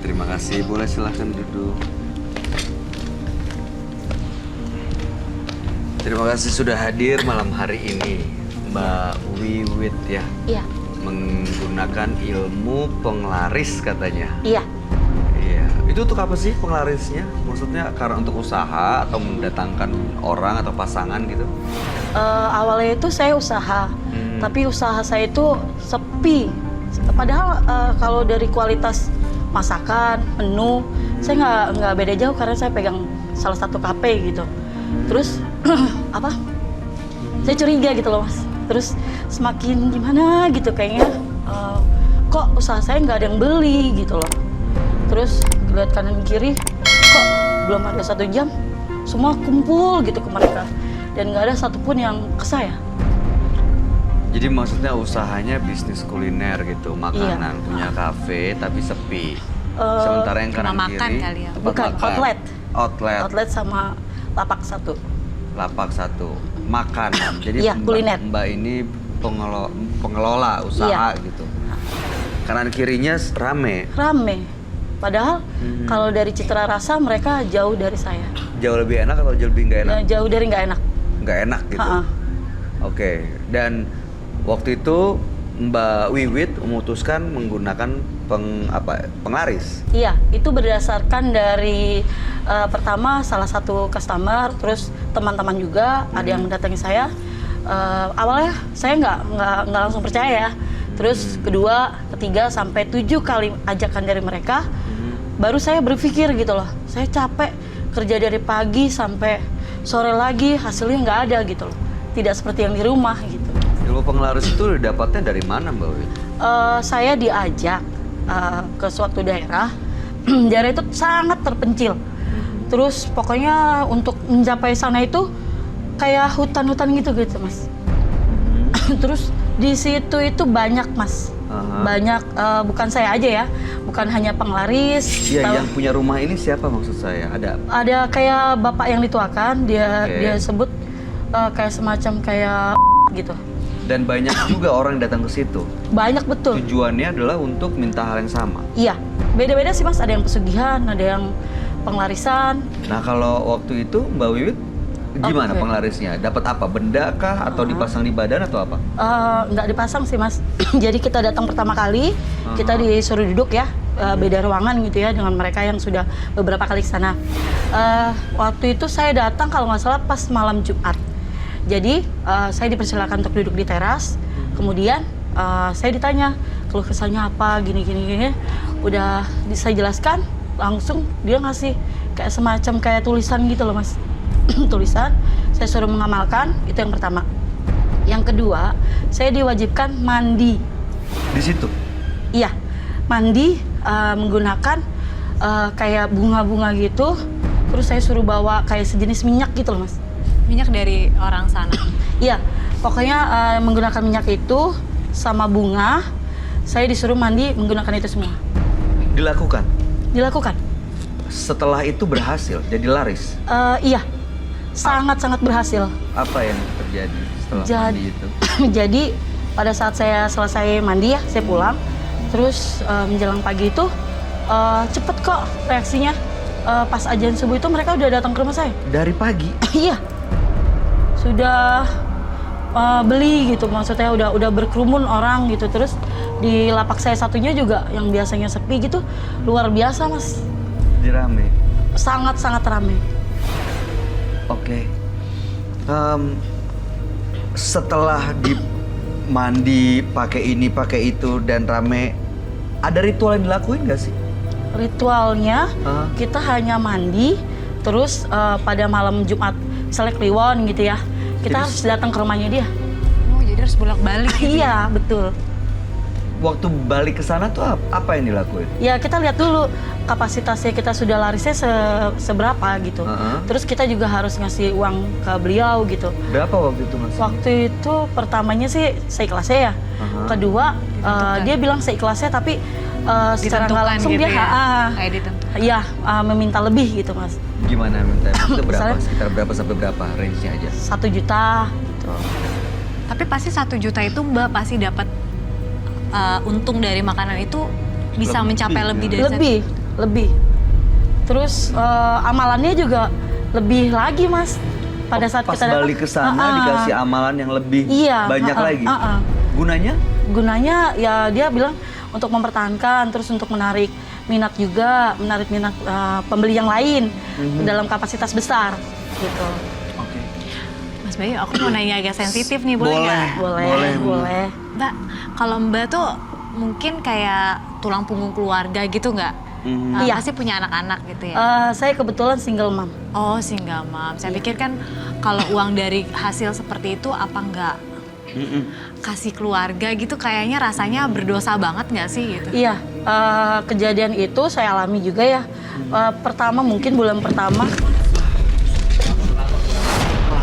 terima kasih. Boleh silahkan duduk. Terima kasih sudah hadir malam hari ini, Mbak Wiwit ya. Iya. Menggunakan ilmu penglaris katanya. Iya. Iya. Itu untuk apa sih penglarisnya? Maksudnya karena untuk usaha atau mendatangkan orang atau pasangan gitu? Awalnya itu saya usaha, tapi usaha saya itu sepi. Padahal kalau dari kualitas masakan, menu, saya nggak beda jauh karena saya pegang salah satu kafe gitu. Terus apa? Saya curiga gitu loh mas. Terus semakin gimana gitu kayaknya kok usaha saya nggak ada yang beli gitu loh. Terus lihat kanan kiri kok belum ada 1 jam semua kumpul gitu ke mereka dan nggak ada satupun yang ke saya. Jadi maksudnya usahanya bisnis kuliner gitu, makanan, punya kafe tapi sepi. Sementara yang kanan makan kiri kali ya? tempat Bukan, makan. outlet. Outlet sama lapak 1. Lapak 1 makanan. Jadi iya, kuliner. Mbak ini pengelola usaha iya. gitu. Kanan kirinya rame. Rame. Padahal kalau dari citra rasa mereka jauh dari saya. Jauh lebih enak atau jauh lebih nggak enak? Jauh dari nggak enak. Nggak enak gitu. Ha-ha. Oke. Dan waktu itu Mbak Wiwit memutuskan menggunakan penglaris. Iya, itu berdasarkan dari pertama salah satu customer, terus teman-teman juga ada yang mendatangi saya. Awalnya saya nggak langsung percaya ya. Terus kedua, ketiga sampai 7 kali ajakan dari mereka, baru saya berpikir gitu loh. Saya capek kerja dari pagi sampai sore lagi, hasilnya nggak ada gitu loh. Tidak seperti yang di rumah gitu. Ilmu penglaris itu dapatnya dari mana Mbak Wiwit? Saya diajak ke suatu daerah. Daerah itu sangat terpencil. Terus pokoknya untuk mencapai sana itu kayak hutan-hutan gitu mas. Terus di situ itu banyak mas. Banyak, bukan saya aja ya, bukan hanya penglaris. Iya, yang punya rumah ini siapa maksud saya? Ada kayak bapak yang dituakan, dia sebut kayak semacam kayak gitu. Dan banyak juga orang yang datang ke situ. Banyak betul. Tujuannya adalah untuk minta hal yang sama. Iya, beda-beda sih mas. Ada yang pesugihan, ada yang penglarisan. Nah kalau waktu itu Mbak Wiwit gimana penglarisnya? Dapat apa? Benda kah? Atau dipasang di badan atau apa? Nggak dipasang sih mas. Jadi kita datang pertama kali, kita disuruh duduk ya, beda ruangan gitu ya dengan mereka yang sudah beberapa kali ke sana. Waktu itu saya datang kalau nggak salah pas malam Jumat. Jadi saya dipersilakan untuk duduk di teras. Kemudian saya ditanya keluh kesahnya apa, gini. Udah saya jelaskan, langsung dia ngasih kayak semacam kayak tulisan gitu loh mas. Tulisan, saya suruh mengamalkan, itu yang pertama. Yang kedua, saya diwajibkan mandi. Di situ? Iya, mandi menggunakan kayak bunga-bunga gitu. Terus saya suruh bawa kayak sejenis minyak gitu loh mas. Minyak dari orang sana? Iya, pokoknya menggunakan minyak itu sama bunga. Saya disuruh mandi menggunakan itu semua. Dilakukan? Dilakukan. Setelah itu berhasil, jadi laris? Iya, sangat-sangat berhasil. Apa yang terjadi setelah mandi itu? Jadi pada saat saya selesai mandi ya, saya pulang. Terus menjelang pagi itu cepet kok reaksinya. Pas azan subuh itu mereka udah datang ke rumah saya. Dari pagi? Iya. Sudah beli gitu, maksudnya udah berkerumun orang gitu. Terus di lapak saya satunya juga yang biasanya sepi gitu, luar biasa mas. Jadi rame? Sangat-sangat rame. Oke. Setelah mandi pakai ini pakai itu dan rame, ada ritual yang dilakuin nggak sih? Ritualnya kita hanya mandi, terus pada malam Jumat misalnya Kliwon gitu ya, kita harus datang ke rumahnya dia. Oh jadi harus bolak-balik gitu? Iya betul. Waktu balik ke sana tuh apa yang dilakuin? Ya kita lihat dulu kapasitasnya kita sudah larisnya seberapa gitu. Terus kita juga harus ngasih uang ke beliau gitu. Berapa waktu itu mas? Waktu itu pertamanya sih seikhlasnya ya. Kedua dia bilang seikhlasnya tapi secara nggak langsung gitu dia kayak ditentukan. Iya meminta lebih gitu mas. Gimana minta? Itu berapa? Misalnya, Sekitar berapa sampai berapa range-nya aja? 1 juta gitu. Tapi pasti 1 juta itu Mbak pasti dapat untung dari makanan itu bisa mencapai lebih dari Lebih. lebih. Terus amalannya juga lebih lagi, Mas. Pada saat Pas kita datang, balik ke sana dikasih amalan yang lebih iya, banyak lagi. Gunanya? Gunanya ya dia bilang untuk mempertahankan, terus untuk menarik minat juga, menarik minat pembeli yang lain dalam kapasitas besar gitu. Oke. Mas Bayu, aku mau nanya agak sensitif nih, boleh nggak? Boleh. Mbak, kalau Mbak tuh mungkin kayak tulang punggung keluarga gitu nggak? Iya. Pasti punya anak-anak gitu ya? Saya kebetulan single mom. Oh, single mom. Saya pikir kan kalau uang dari hasil seperti itu apa nggak kasih keluarga gitu, kayaknya rasanya berdosa banget nggak sih gitu? Iya, kejadian itu saya alami juga ya. Pertama mungkin bulan pertama.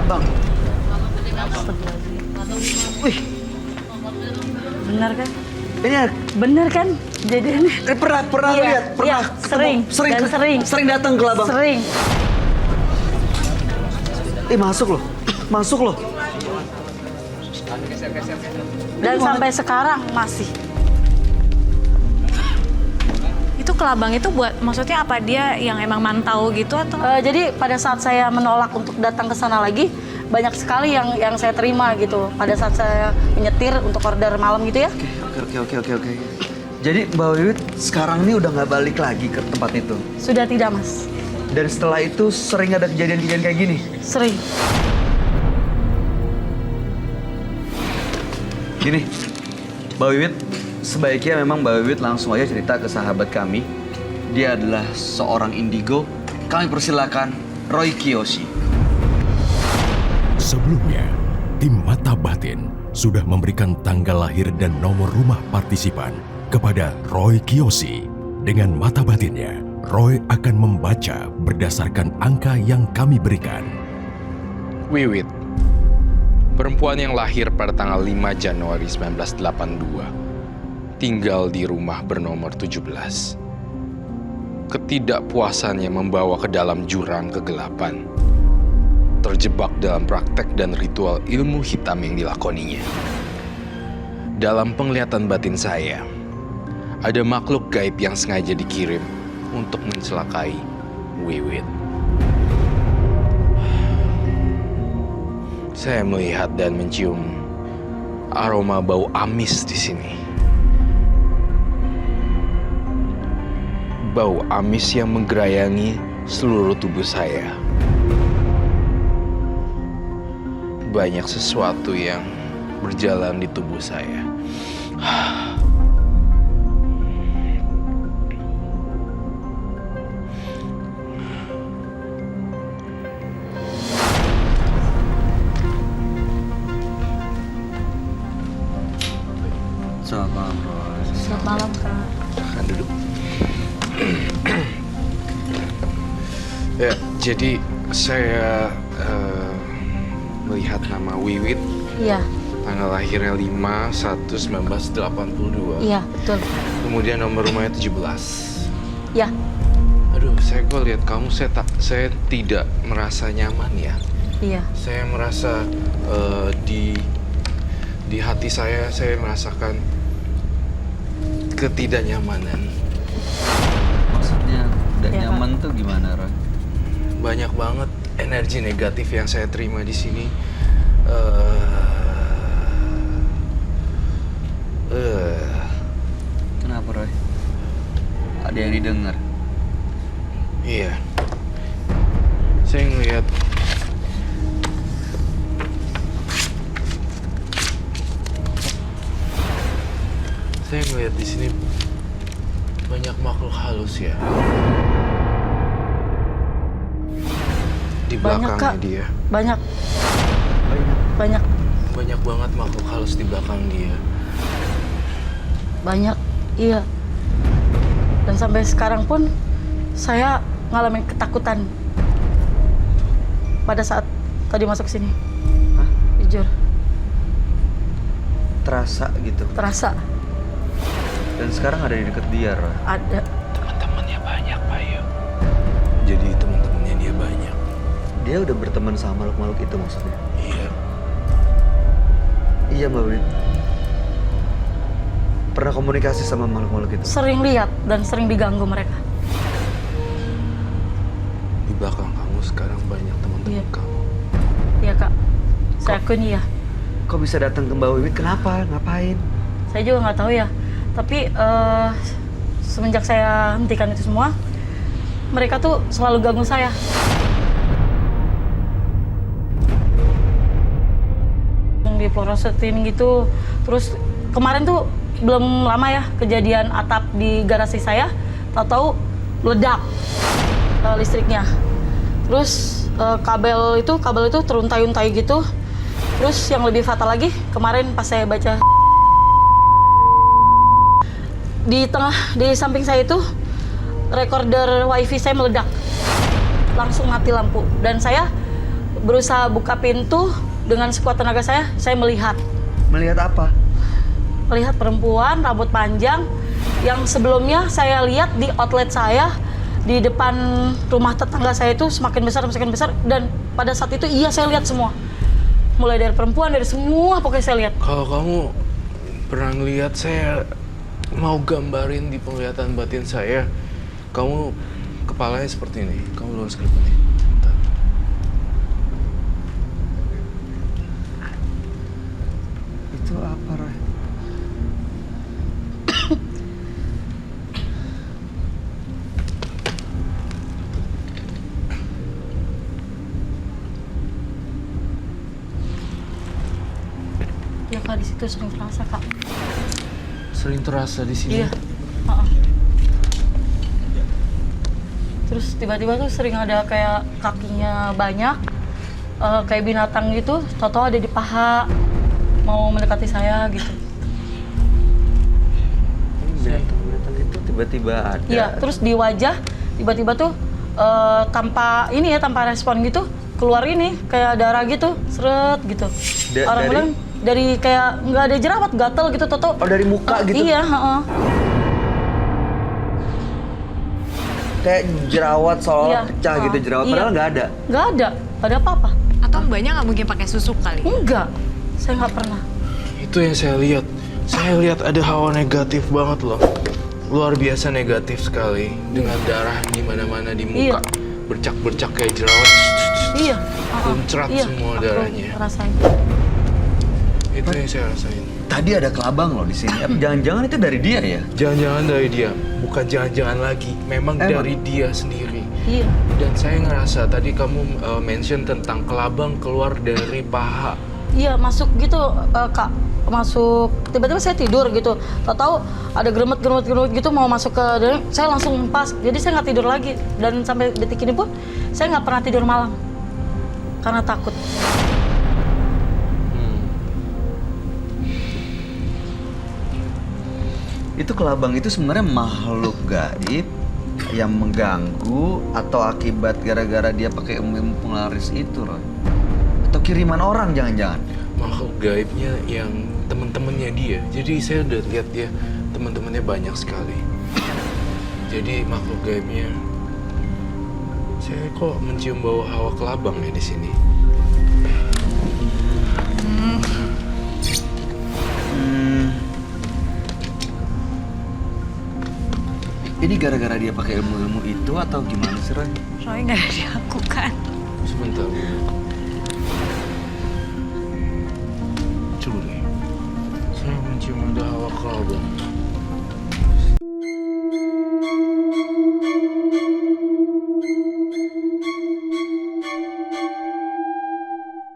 Abang. Wih, Benar kan? ini Benar kan? Jadiannya. pernah Iya, lihat, pernah iya, sering, dan sering datang ke Labang. Sering. Masuk loh. Dan sampai sekarang masih. Itu ke Labang itu buat, maksudnya apa, dia yang emang mantau gitu atau? Jadi pada saat saya menolak untuk datang ke sana lagi, banyak sekali yang saya terima gitu. Pada saat saya menyetir untuk order malam gitu ya. Oke. Jadi Mbak Wiwit sekarang ini udah nggak balik lagi ke tempat itu. Sudah tidak, Mas. Dan setelah itu sering ada kejadian-kejadian kayak gini. Sering. Gini, Mbak Wiwit, sebaiknya memang Mbak Wiwit langsung aja cerita ke sahabat kami. Dia adalah seorang indigo. Kami persilakan Roy Kiyoshi. Sebelumnya, tim Mata Batin sudah memberikan tanggal lahir dan nomor rumah partisipan kepada Roy Kiyoshi. Dengan mata batinnya, Roy akan membaca berdasarkan angka yang kami berikan. Wiwit, perempuan yang lahir pada tanggal 5 Januari 1982, tinggal di rumah bernomor 17. Ketidakpuasannya membawa ke dalam jurang kegelapan, terjebak dalam praktek dan ritual ilmu hitam yang dilakoninya. Dalam penglihatan batin saya, ada makhluk gaib yang sengaja dikirim untuk mencelakai Wiwit. Saya melihat dan mencium aroma bau amis di sini. Bau amis yang menggerayangi seluruh tubuh saya. Banyak sesuatu yang berjalan di tubuh saya. Selamat malam, Roy. Selamat malam, Kak. Silahkan duduk. Ya, jadi saya melihat nama Wiwit, Iya, tanggal lahirnya 5/1/1982. iya, betul. Kemudian nomor rumahnya 17. Ya, Aduh, saya kok lihat kamu, saya tidak merasa nyaman ya. iya. Saya merasa di hati saya merasakan ketidaknyamanan. Maksudnya tidak Ya, nyaman tuh gimana, Roy? Banyak banget energi negatif yang saya terima di sini. Kenapa, Roy? Ada yang didengar? Iya. Saya ngelihat di sini banyak makhluk halus ya. Di Banyak, belakangnya Kak. dia. Banyak. Banyak banget makhluk halus di belakang dia. Banyak, iya. Dan sampai sekarang pun saya ngalamin ketakutan pada saat tadi masuk sini. Hah? Jujur, Terasa gitu. terasa Dan sekarang ada di deket dia, Roy. ada. Teman-temannya banyak, Bayu. Jadi teman-temannya dia banyak. Dia udah berteman sama makhluk-makhluk itu maksudnya? Iya. Iya, Mbak Wit. Pernah komunikasi sama makhluk-makhluk itu? Sering lihat dan sering diganggu mereka. belakang kamu sekarang banyak teman-teman Iya. kamu. Iya kak, saya akui ya. Kok bisa datang ke Mbak Wiwit? Kenapa? Ngapain? Saya juga nggak tahu ya. Tapi semenjak saya hentikan itu semua, mereka tuh selalu ganggu saya. Di Ploresetin gitu. Terus kemarin tuh belum lama ya kejadian atap di garasi saya, tahu-tahu meledak listriknya. Terus kabel itu teruntai-untai gitu. Terus yang lebih fatal lagi, kemarin pas saya baca di samping saya itu recorder wifi saya meledak, langsung mati lampu. Dan saya berusaha buka pintu dengan sekuat tenaga saya melihat. Melihat apa? Melihat perempuan rambut panjang yang sebelumnya saya lihat di outlet saya di depan rumah tetangga saya itu semakin besar dan pada saat itu iya saya lihat semua. Mulai dari perempuan, dari semua pokoknya saya lihat. Kalau kamu pernah ngeliat, saya mau gambarin di penglihatan batin saya. Kamu kepalanya seperti ini. Kamu lurus ke depan nih. Bentar. Itu apa, Roy? Ya kak, di situ sering terasa kak. Sering terasa di sini. Iya. Ha-ha. Terus tiba-tiba tuh sering ada kayak kakinya banyak, kayak binatang gitu. Tau-tau ada di paha, mau mendekati saya gitu. Binatang itu tiba-tiba ada. Iya. Terus di wajah tiba-tiba tuh tanpa respon gitu keluar ini kayak darah gitu, seret gitu. Orang bilang dari kayak nggak ada jerawat, gatel gitu, tau-tau. Oh, dari muka gitu? Iya, heeh. Kayak jerawat seolah Iya. pecah gitu, jerawat. Iya. Padahal nggak ada. Nggak ada apa-apa. Atau mbaknya nggak mungkin pakai susuk kali? Enggak, saya nggak pernah. Itu yang saya lihat. Saya lihat ada hawa negatif banget loh. Luar biasa negatif sekali. Dengan darah di mana-mana di muka. Iya. Bercak-bercak kayak jerawat. Iya. Muncrat semua aku darahnya. rasain. Itu yang saya rasain. Tadi ada kelabang loh di sini. Jangan-jangan itu dari dia ya? Jangan-jangan dari dia. Bukan jangan-jangan lagi. Memang dari dia sendiri. Iya. Dan saya ngerasa tadi kamu mention tentang kelabang keluar dari paha. Iya, masuk gitu, Kak. Masuk, tiba-tiba saya tidur gitu. Tahu-tahu ada geremet gitu mau masuk ke dalam, saya langsung pas. Jadi saya nggak tidur lagi. Dan sampai detik ini pun, saya nggak pernah tidur malam. Karena takut. Itu kelabang itu sebenarnya makhluk gaib yang mengganggu atau akibat gara-gara dia pakai ilmu penglaris itu, Roy? Atau kiriman orang jangan-jangan? Makhluk gaibnya yang teman-temannya dia. Jadi saya udah lihat dia teman-temannya banyak sekali. Jadi makhluk gaibnya, saya kok mencium bau hawa kelabang ya di sini. Ini gara-gara dia pakai ilmu-ilmu itu atau gimana sih, Roy? Roy nggak ada dilakukan. Sebentar. Coba nih. Saya mencium ada hawa kelabang.